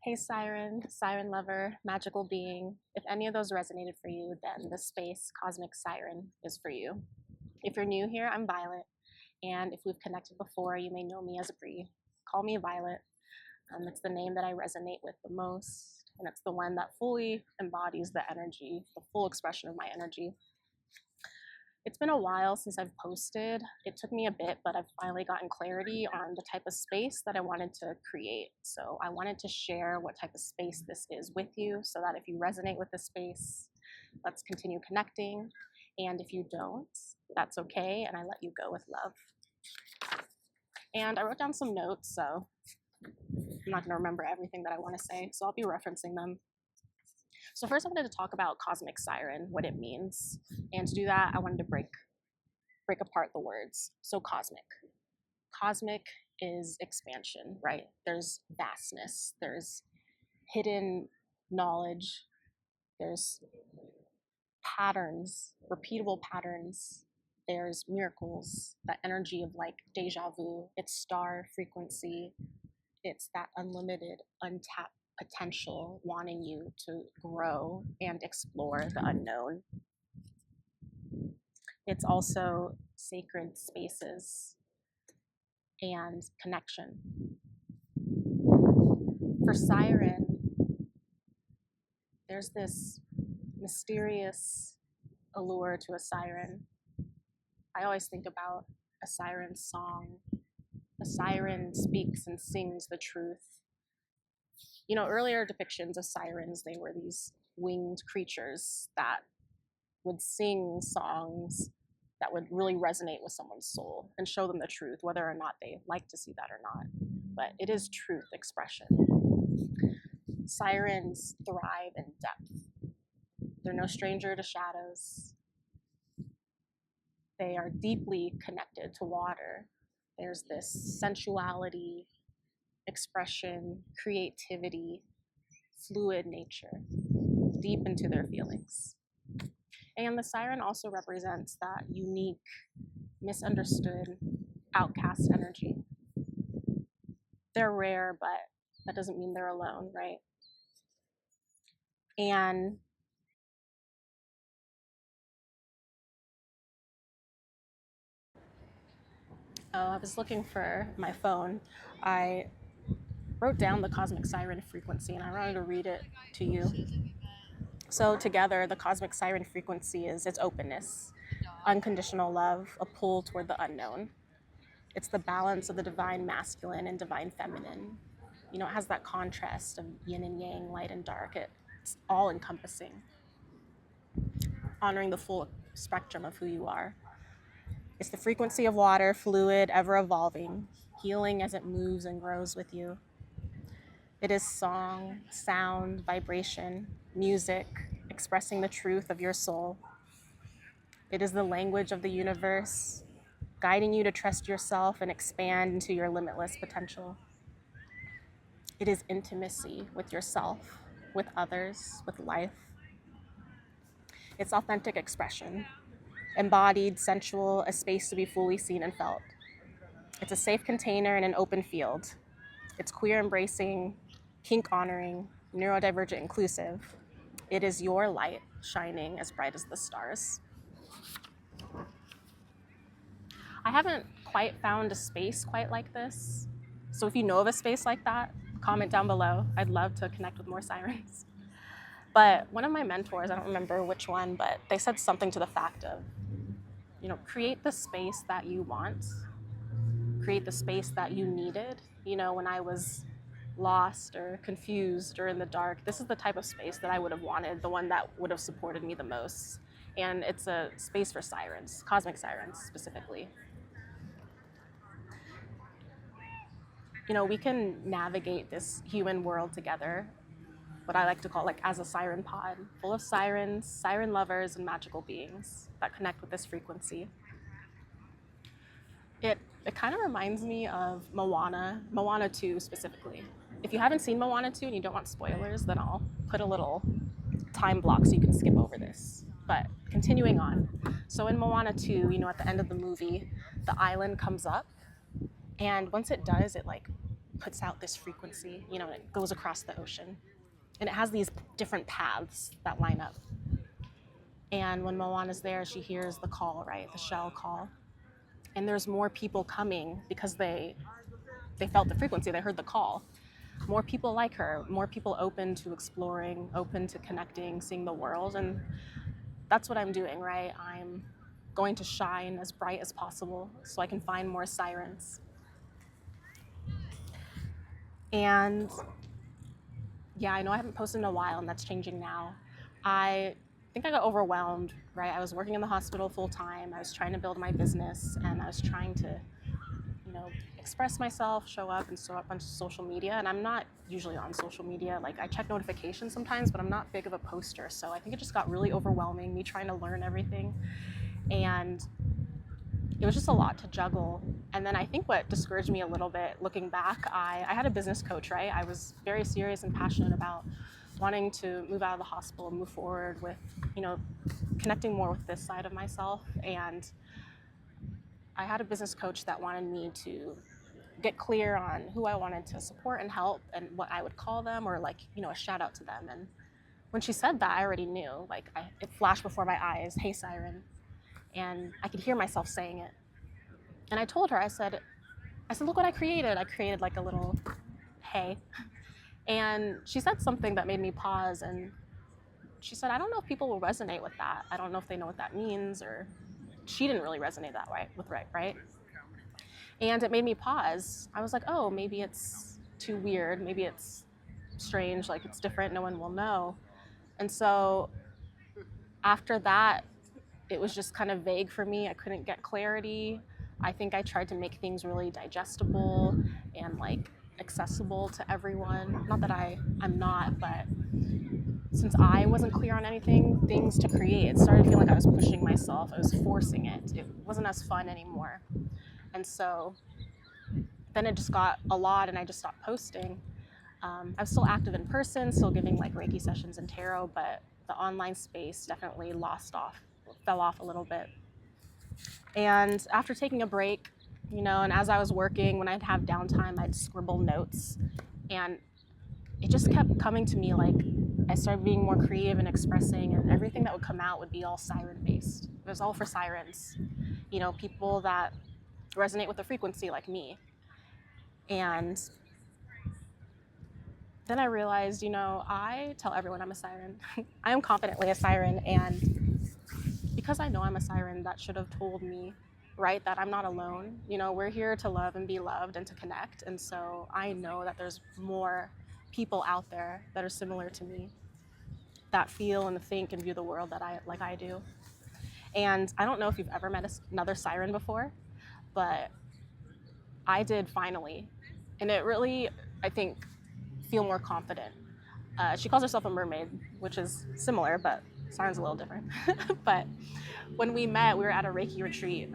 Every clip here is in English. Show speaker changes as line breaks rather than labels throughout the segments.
Hey Siren, Siren Lover, magical being. If any of those resonated for you, then the space Cosmic Siren is for you. If you're new here, I'm Violet, and if we've connected before, you may know me as Bree. Call me Violet. It's the name that I resonate with the most, and it's the one that fully embodies the energy, the full expression of my energy. It's been a while since I've posted. It took me a bit, but I've finally gotten clarity on the type of space that I wanted to create. So I wanted to share what type of space this is with you so that if you resonate with the space, let's continue connecting. And if you don't, that's okay, and I let you go with love. And I wrote down some notes, so I'm not going to remember everything that I want to say, so I'll be referencing them. So first I wanted to talk about Cosmic Siren, what it means. And to do that, I wanted to break apart the words. So cosmic. Cosmic is expansion, right? There's vastness, there's hidden knowledge, there's patterns, repeatable patterns, there's miracles, that energy of like deja vu, it's star frequency, it's that unlimited, untapped potential wanting you to grow and explore the unknown. It's also sacred spaces and connection. For Siren, there's this mysterious allure to a siren. I always think about a siren song. A siren speaks and sings the truth. You know, earlier depictions of sirens, they were these winged creatures that would sing songs that would really resonate with someone's soul and show them the truth, whether or not they like to see that or not. But it is truth expression. Sirens thrive in depth. They're no stranger to shadows. They are deeply connected to water. There's this sensuality, expression, creativity, fluid nature, deep into their feelings. And the siren also represents that unique, misunderstood, outcast energy. They're rare, but that doesn't mean they're alone, right? And I was looking for my phone. I wrote down the Cosmic Siren frequency, and I wanted to read it to you. So together, the Cosmic Siren frequency is its openness, unconditional love, a pull toward the unknown. It's the balance of the divine masculine and divine feminine. You know, it has that contrast of yin and yang, light and dark. It's all encompassing, honoring the full spectrum of who you are. It's the frequency of water, fluid, ever evolving, healing as it moves and grows with you. It is song, sound, vibration, music, expressing the truth of your soul. It is the language of the universe, guiding you to trust yourself and expand into your limitless potential. It is intimacy with yourself, with others, with life. It's authentic expression, embodied, sensual, a space to be fully seen and felt. It's a safe container in an open field. It's queer embracing, kink honoring, neurodivergent inclusive. It is your light shining as bright as the stars. I haven't quite found a space quite like this. So if you know of a space like that, comment down below. I'd love to connect with more sirens. But one of my mentors, I don't remember which one, but they said something to the fact of, you know, create the space that you want, create the space that you needed. You know, when I was lost or confused or in the dark, this is the type of space that I would have wanted, the one that would have supported me the most. And it's a space for sirens, cosmic sirens specifically. You know, we can navigate this human world together, what I like to call like as a siren pod, full of sirens, siren lovers, and magical beings that connect with this frequency. It kind of reminds me of Moana 2 specifically. If you haven't seen Moana 2 and you don't want spoilers, then I'll put a little time block so you can skip over this. But continuing on. So in Moana 2, you know, at the end of the movie, the island comes up. And once it does, it like puts out this frequency, and it goes across the ocean. And it has these different paths that line up. And when Moana's there, she hears the call, right? The shell call. And there's more people coming because they felt the frequency, they heard the call. More people like her, more people open to exploring, open to connecting, seeing the world. And that's what I'm doing, right? I'm going to shine as bright as possible so I can find more sirens. And yeah, I know I haven't posted in a while, and that's changing now. I think I got overwhelmed, right? I was working in the hospital full time. I was trying to build my business, and I was trying to, express myself, show up, and show up on social media. And I'm not usually on social media. Like, I check notifications sometimes, but I'm not big of a poster. So I think it just got really overwhelming, me trying to learn everything. And it was just a lot to juggle. And then I think what discouraged me a little bit, looking back, I had a business coach, right? I was very serious and passionate about wanting to move out of the hospital, move forward with, connecting more with this side of myself. And I had a business coach that wanted me to get clear on who I wanted to support and help and what I would call them, or a shout out to them. And when she said that, I already knew, it flashed before my eyes, "Hey, Siren." And I could hear myself saying it. And I told her, I said, look what I created. I created like a little hey. And she said something that made me pause. And she said, I don't know if people will resonate with that. I don't know if they know what that means, or she didn't really resonate that way with right? And it made me pause. I was like, oh, maybe it's too weird. Maybe it's strange, like it's different. No one will know. And so after that, it was just kind of vague for me. I couldn't get clarity. I think I tried to make things really digestible and accessible to everyone. Not that I'm not, but since I wasn't clear on anything, things to create, it started feeling like I was pushing myself. I was forcing it. It wasn't as fun anymore. And so then it just got a lot, and I just stopped posting. I was still active in person, still giving Reiki sessions and tarot, but the online space definitely fell off a little bit. And after taking a break, and as I was working, when I'd have downtime, I'd scribble notes, and it just kept coming to me. I started being more creative and expressing, and everything that would come out would be all siren based. It was all for sirens, people that resonate with the frequency like me. And then I realized, I tell everyone I'm a siren. I am confidently a siren, and because I know I'm a siren, that should have told me, right, that I'm not alone. We're here to love and be loved and to connect. And so I know that there's more people out there that are similar to me, that feel and think and view the world like I do. And I don't know if you've ever met another siren before, but I did finally. And it really, I think, feel more confident. She calls herself a mermaid, which is similar, but siren's a little different. But when we met, we were at a Reiki retreat,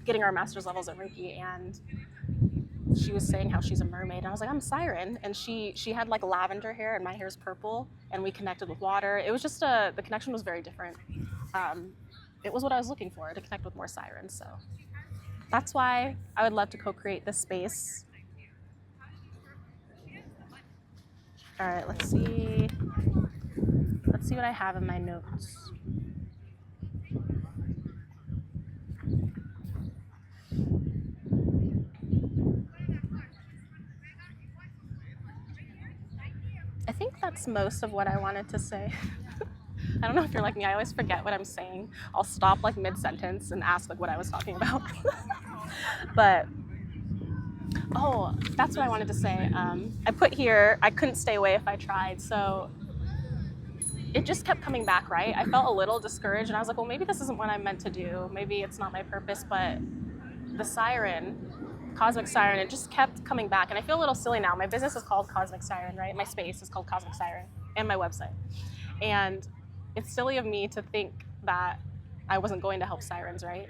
getting our master's levels at Reiki, and she was saying how she's a mermaid. And I was like, I'm Siren. And she had lavender hair, and my hair is purple, and we connected with water. It was just the connection was very different. It was what I was looking for, to connect with more sirens. So that's why I would love to co-create this space. All right, let's see what I have in my notes. I think that's most of what I wanted to say. I don't know if you're like me, I always forget what I'm saying. I'll stop mid-sentence and ask what I was talking about. But that's what I wanted to say. I put here, I couldn't stay away if I tried. So it just kept coming back, right? I felt a little discouraged, and I was like, well, maybe this isn't what I'm meant to do. Maybe it's not my purpose, but the siren, Cosmic Siren, it just kept coming back. And I feel a little silly now. My business is called Cosmic Siren, right? My space is called Cosmic Siren, and my website. And it's silly of me to think that I wasn't going to help sirens, right?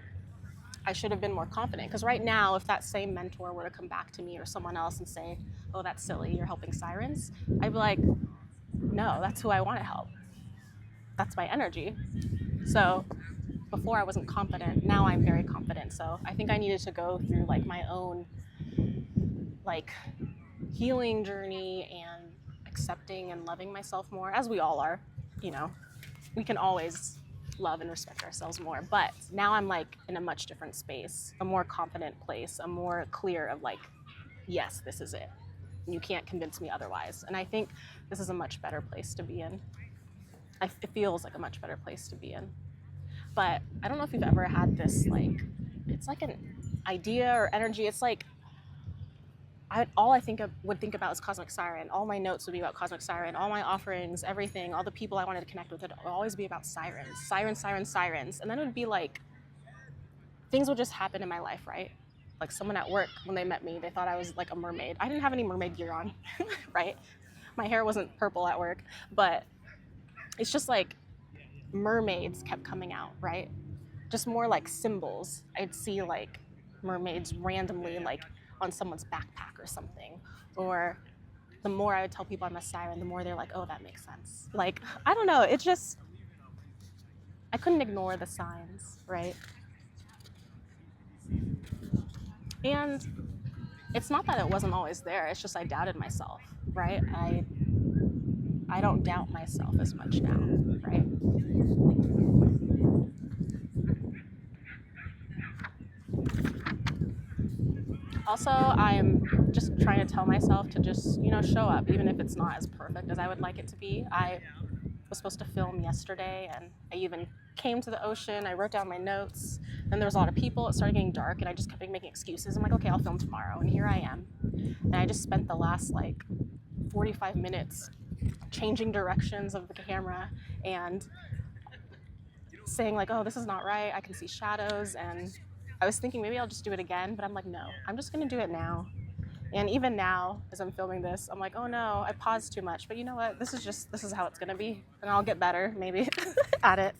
I should have been more confident, because right now, if that same mentor were to come back to me or someone else and say, oh, that's silly, you're helping sirens, I'd be like, no, that's who I want to help. That's my energy. So before I wasn't confident, now I'm very confident. So I think I needed to go through my own healing journey and accepting and loving myself more, as we all are. You know, we can always love and respect ourselves more, but now I'm like in a much different space, a more confident place, a more clear of like, yes, this is it. You can't convince me otherwise. And I think this is a much better place to be in. It feels like a much better place to be in. But I don't know if you've ever had this, like, it's like an idea or energy. It's like, all I would think about is Cosmic Siren. All my notes would be about Cosmic Siren. All my offerings, everything, all the people I wanted to connect with, it would always be about sirens. Sirens, sirens, sirens. And then it would be like, things would just happen in my life, right? Like someone at work, when they met me, they thought I was like a mermaid. I didn't have any mermaid gear on, right? My hair wasn't purple at work, but it's just like mermaids kept coming out, right? Just more like symbols. I'd see like mermaids randomly like on someone's backpack or something. Or the more I would tell people I'm a siren, the more they're like, oh, that makes sense. Like, I don't know, it just, I couldn't ignore the signs, right? And it's not that it wasn't always there, it's just I doubted myself, right? I don't doubt myself as much now, right? Also, I'm just trying to tell myself to just, you know, show up, even if it's not as perfect as I would like it to be. I was supposed to film yesterday, and I even came to the ocean. I wrote down my notes. Then there was a lot of people. It started getting dark, and I just kept making excuses. I'm like, okay, I'll film tomorrow, and here I am. And I just spent the last, like, 45 minutes changing directions of the camera and saying, like, oh, this is not right. I can see shadows, and I was thinking maybe I'll just do it again, but I'm like, no, I'm just gonna do it now. And even now, as I'm filming this, I'm like, oh no, I paused too much. But you know what? This is how it's gonna be. And I'll get better, maybe, at it.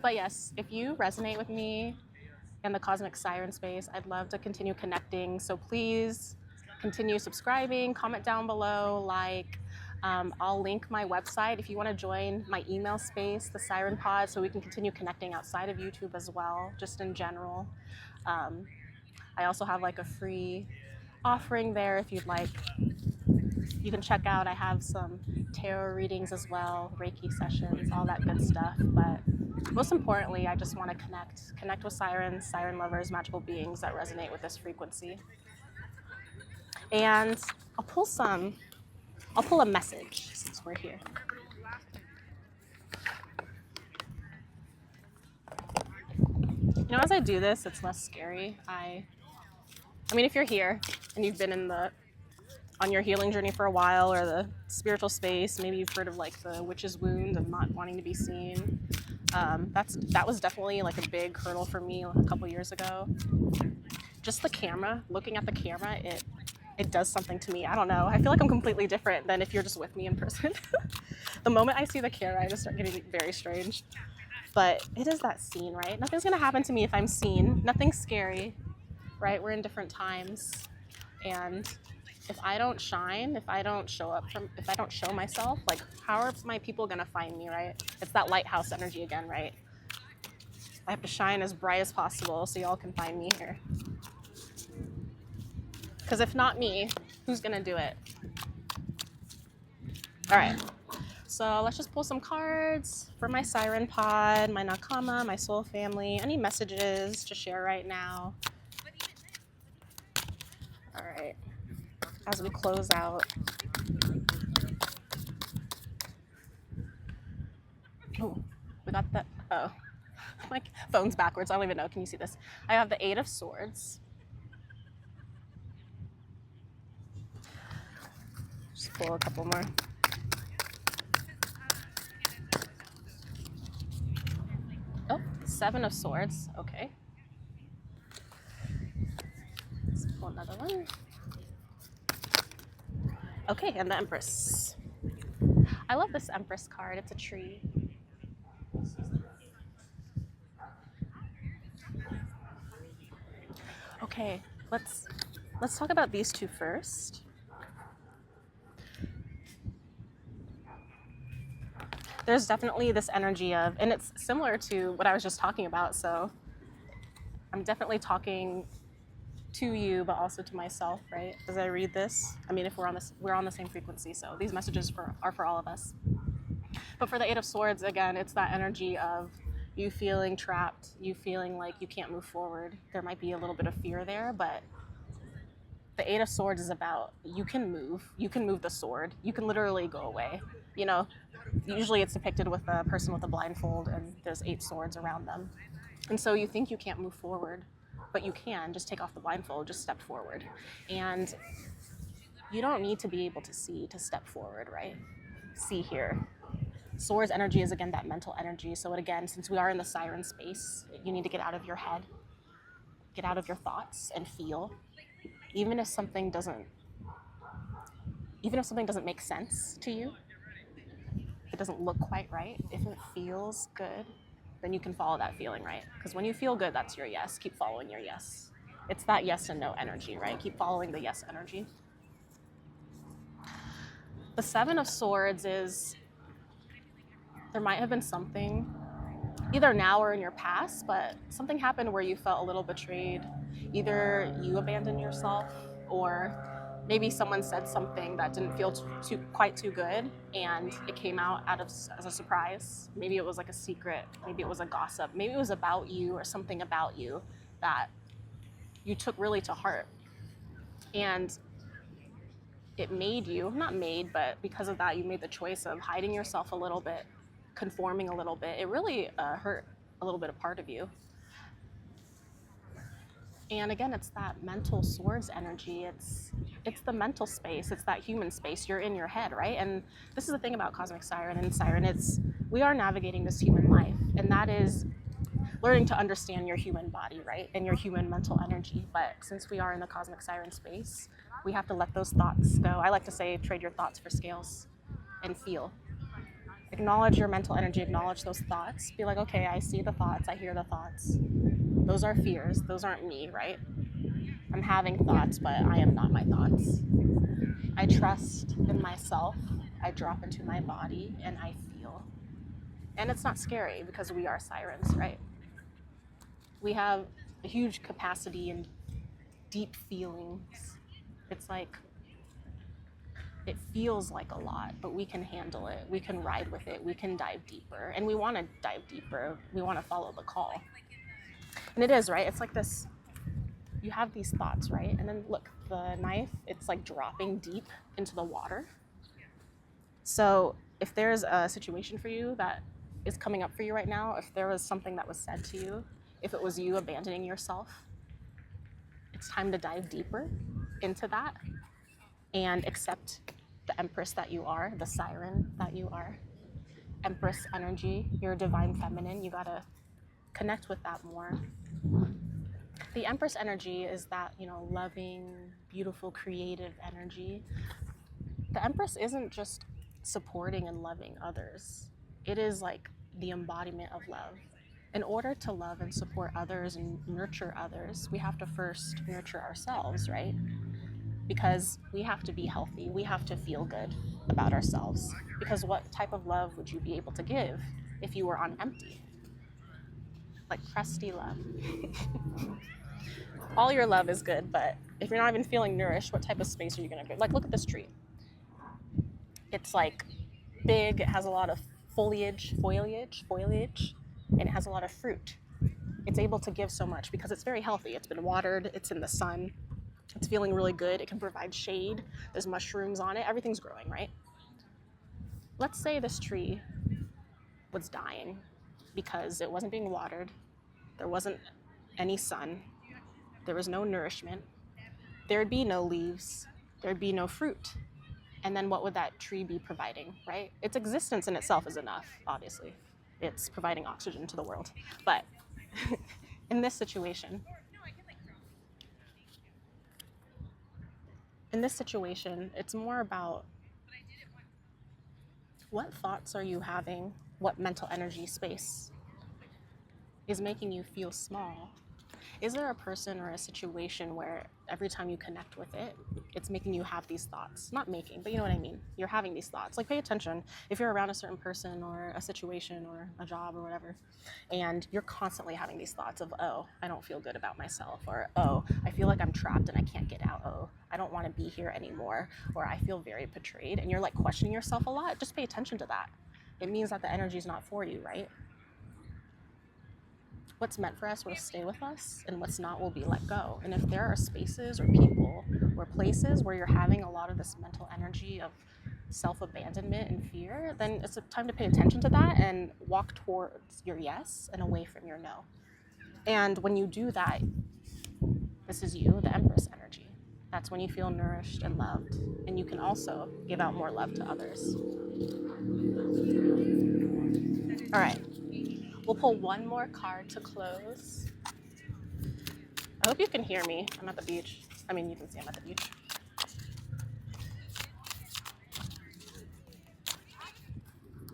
But yes, if you resonate with me in the Cosmic Siren space, I'd love to continue connecting. So please continue subscribing, comment down below, like. I'll link my website if you want to join my email space, the Siren Pod, so we can continue connecting outside of YouTube as well, just in general. I also have like a free offering there if you'd like. You can check out, I have some tarot readings as well, Reiki sessions, all that good stuff. But most importantly, I just want to connect with sirens, siren lovers, magical beings that resonate with this frequency. And I'll pull a message since we're here. You know, as I do this, it's less scary. I mean, if you're here and you've been on your healing journey for a while, or the spiritual space, maybe you've heard of like the witch's wound of not wanting to be seen. That was definitely like a big hurdle for me a couple years ago. Just the camera, looking at the camera, it does something to me. I don't know. I feel like I'm completely different than if you're just with me in person. The moment I see the camera, I just start getting very strange. But it is that scene, right? Nothing's gonna happen to me if I'm seen. Nothing's scary, right? We're in different times. And if I don't shine, if I don't show myself, like, how are my people gonna find me, right? It's that lighthouse energy again, right? I have to shine as bright as possible so y'all can find me here. Because if not me, who's gonna do it? All right, so let's just pull some cards for my Siren Pod, my Nakama, my soul family. Any messages to share right now? All right, as we close out. Oh, we got the, oh, my phone's backwards. I don't even know. Can you see this? I have the 8 of Swords. Just pull a couple more. Oh, 7 of Swords. Okay. Let's pull another one. Okay, and the Empress. I love this Empress card. It's a tree. Okay, let's talk about these two first. There's definitely this energy of, and it's similar to what I was just talking about, so I'm definitely talking to you, but also to myself, right? As I read this, I mean, if we're on the same frequency, so these messages are for all of us. But for the Eight of Swords, again, it's that energy of you feeling trapped, you feeling like you can't move forward. There might be a little bit of fear there, but the Eight of Swords is about you can move the sword, you can literally go away. You know, usually it's depicted with a person with a blindfold and there's 8 swords around them. And so you think you can't move forward, but you can. Just take off the blindfold, just step forward. And you don't need to be able to see to step forward, right? See here. Swords energy is, again, that mental energy. So again, since we are in the siren space, you need to get out of your head, get out of your thoughts and feel. Even if something doesn't make sense to you, if it doesn't look quite right, if it feels good, then you can follow that feeling, right? Because when you feel good, that's your yes. Keep following your yes. It's that yes and no energy, right? Keep following the yes energy. The Seven of Swords is, there might have been something, either now or in your past, but something happened where you felt a little betrayed. Either you abandoned yourself, or maybe someone said something that didn't feel quite too good, and it came out as a surprise. Maybe it was like a secret. Maybe it was a gossip. Maybe it was about you or something about you that you took really to heart. And it made you, not made, but because of that, you made the choice of hiding yourself a little bit, conforming a little bit. It really hurt a little bit of part of you. And again, it's that mental swords energy. It's the mental space. It's that human space. You're in your head, right? And this is the thing about Cosmic Siren and Siren. We are navigating this human life, and that is learning to understand your human body, right? And your human mental energy. But since we are in the Cosmic Siren space, we have to let those thoughts go. I like to say, trade your thoughts for scales and feel. Acknowledge your mental energy, acknowledge those thoughts. Be like, okay, I see the thoughts, I hear the thoughts. Those are fears, those aren't me, right? I'm having thoughts, but I am not my thoughts. I trust in myself, I drop into my body, and I feel. And it's not scary because we are sirens, right? We have a huge capacity and deep feelings. It's like, it feels like a lot, but we can handle it. We can ride with it. We can dive deeper. And we want to dive deeper. We want to follow the call. And it is, right? It's like this, you have these thoughts, right? And then look, the knife, it's like dropping deep into the water. So if there's a situation for you that is coming up for you right now, if there was something that was said to you, if it was you abandoning yourself, it's time to dive deeper into that and accept the Empress that you are, the Siren that you are. Empress energy, your divine feminine, you gotta connect with that more. The Empress energy is that, loving, beautiful, creative energy. The Empress isn't just supporting and loving others. It is like the embodiment of love. In order to love and support others and nurture others, we have to first nurture ourselves, right? Because we have to be healthy. We have to feel good about ourselves. Because what type of love would you be able to give if you were on empty? Like crusty love. All your love is good, but if you're not even feeling nourished, what type of space are you gonna be? Like, look at this tree. It's like big, it has a lot of foliage, and it has a lot of fruit. It's able to give so much because it's very healthy. It's been watered, it's in the sun, it's feeling really good, it can provide shade, there's mushrooms on it, everything's growing, right? Let's say this tree was dying because it wasn't being watered, there wasn't any sun, there was no nourishment, there'd be no leaves, there'd be no fruit. And then what would that tree be providing, right? Its existence in itself is enough, obviously. It's providing oxygen to the world. But in this situation, it's more about what thoughts are you having, what mental energy space is making you feel small. Is there a person or a situation where every time you connect with it, it's making you have these thoughts? Not making, but you know what I mean. You're having these thoughts. Like, pay attention. If you're around a certain person or a situation or a job or whatever, and you're constantly having these thoughts of, oh, I don't feel good about myself, or oh, I feel like I'm trapped and I can't get out, oh, I don't want to be here anymore, or I feel very betrayed, and you're like questioning yourself a lot, just pay attention to that. It means that the energy is not for you, right? What's meant for us will stay with us, and what's not will be let go. And if there are spaces or people or places where you're having a lot of this mental energy of self-abandonment and fear, then it's a time to pay attention to that and walk towards your yes and away from your no. And when you do that, this is you, the Empress energy. That's when you feel nourished and loved, and you can also give out more love to others. All right. We'll pull one more card to close. I hope you can hear me. I'm at the beach. I mean, you can see I'm at the beach.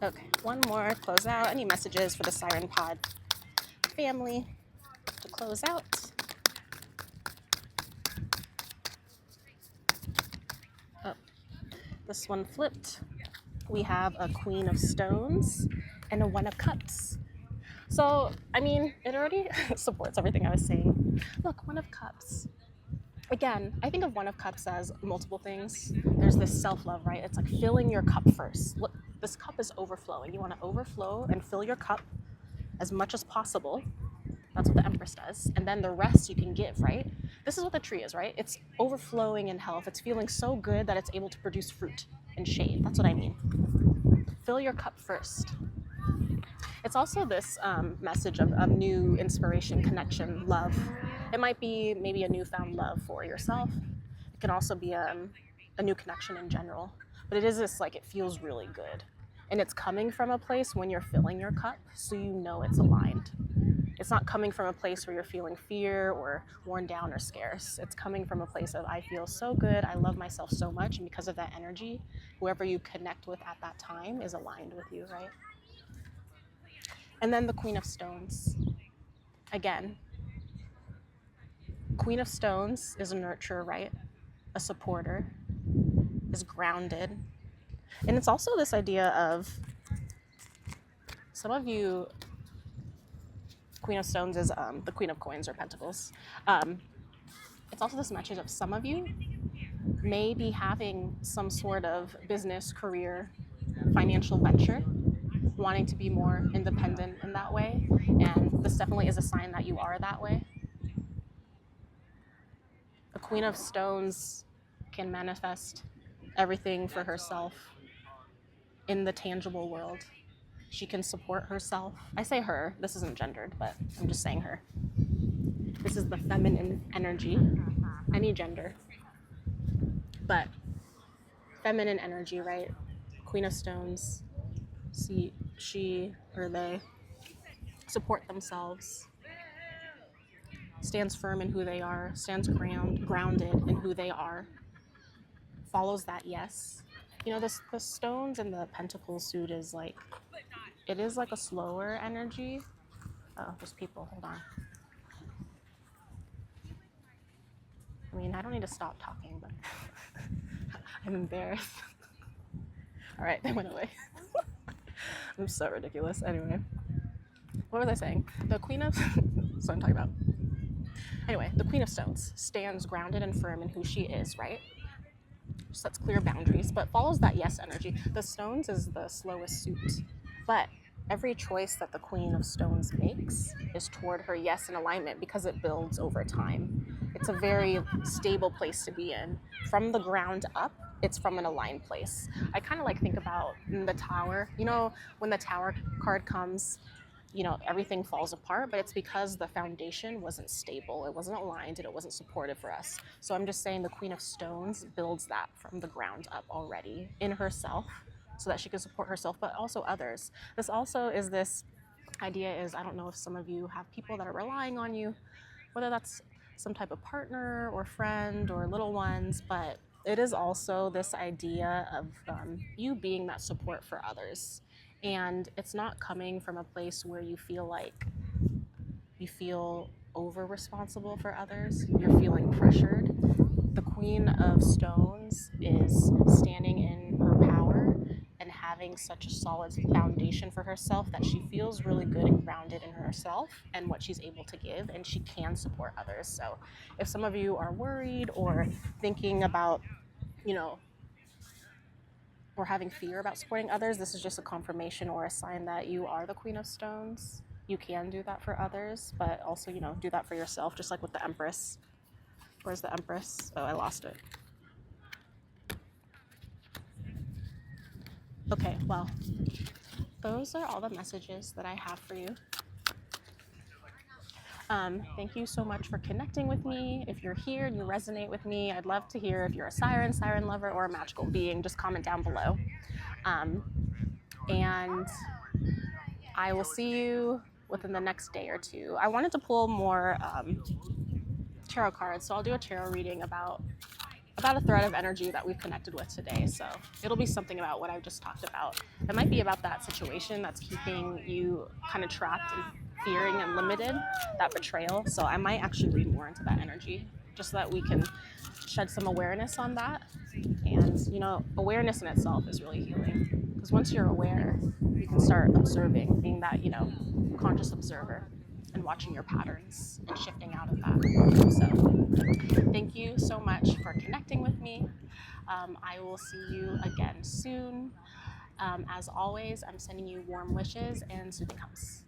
Okay, one more, close out. Any messages for the Siren Pod family to close out? Oh, this one flipped. We have a Queen of Stones and a One of Cups. So, I mean, it already supports everything I was saying. Look, One of Cups. Again, I think of One of Cups as multiple things. There's this self-love, right? It's like filling your cup first. Look, this cup is overflowing. You want to overflow and fill your cup as much as possible. That's what the Empress does. And then the rest you can give, right? This is what the tree is, right? It's overflowing in health. It's feeling so good that it's able to produce fruit and shade. That's what I mean. Fill your cup first. It's also this message of new inspiration, connection, love. It might be maybe a newfound love for yourself. It can also be a new connection in general. But it is this, like, it feels really good. And it's coming from a place when you're filling your cup, so you know it's aligned. It's not coming from a place where you're feeling fear or worn down or scarce. It's coming from a place of, I feel so good, I love myself so much, and because of that energy, whoever you connect with at that time is aligned with you, right? And then the Queen of Stones. Again, Queen of Stones is a nurturer, right? A supporter, is grounded. And it's also this idea of, some of you, Queen of Stones is the Queen of Coins or Pentacles. It's also this message of some of you may be having some sort of business, career, financial venture, wanting to be more independent in that way. And this definitely is a sign that you are that way. The Queen of Stones can manifest everything for herself in the tangible world. She can support herself. I say her, this isn't gendered, but I'm just saying her. This is the feminine energy, any gender. But feminine energy, right? Queen of Stones, she or they support themselves, stands firm in who they are, stands grounded in who they are, follows that yes. You know, the stones and the pentacle suit is like, it is like a slower energy. Oh, there's people, hold on. I mean, I don't need to stop talking, but I'm embarrassed. All right, they went away. I'm so ridiculous. Anyway, what was I saying? The Queen of, so I'm talking about. Anyway, the Queen of Stones stands grounded and firm in who she is, right? Sets clear boundaries, but follows that yes energy. The Stones is the slowest suit, but every choice that the Queen of Stones makes is toward her yes in alignment because it builds over time. It's a very stable place to be in. From the ground up, it's from an aligned place. I kind of like think about the Tower. You know, when the Tower card comes, you know, everything falls apart, but it's because the foundation wasn't stable, it wasn't aligned, and it wasn't supportive for us. So I'm just saying the Queen of Stones builds that from the ground up already in herself so that she can support herself, but also others. This also is this idea is, I don't know if some of you have people that are relying on you, whether that's some type of partner or friend or little ones, but it is also this idea of you being that support for others. And it's not coming from a place where you feel like you feel over responsible for others. You're feeling pressured. The Queen of Stones is standing in her power and having such a solid foundation for herself that she feels really good and grounded in herself and what she's able to give, and she can support others. So if some of you are worried or thinking about, you know, or having fear about supporting others, this is just a confirmation or a sign that you are the Queen of Stones. You can do that for others, but also, do that for yourself, just like with the Empress. Where's the Empress? Oh, I lost it. Okay, well, those are all the messages that I have for you. Thank you so much for connecting with me. If you're here and you resonate with me, I'd love to hear if you're a siren lover, or a magical being. Just comment down below. And I will see you within the next day or two. I wanted to pull more tarot cards, so I'll do a tarot reading about a thread of energy that we've connected with today. So it'll be something about what I just talked about. It might be about that situation that's keeping you kind of trapped and fearing and limited, that betrayal. So I might actually read more into that energy, just so that we can shed some awareness on that. And awareness in itself is really healing, because once you're aware, you can start observing, being that conscious observer, and watching your patterns and shifting out of that. So thank you so much for connecting with me. I will see you again soon. As always, I'm sending you warm wishes and soothing hugs.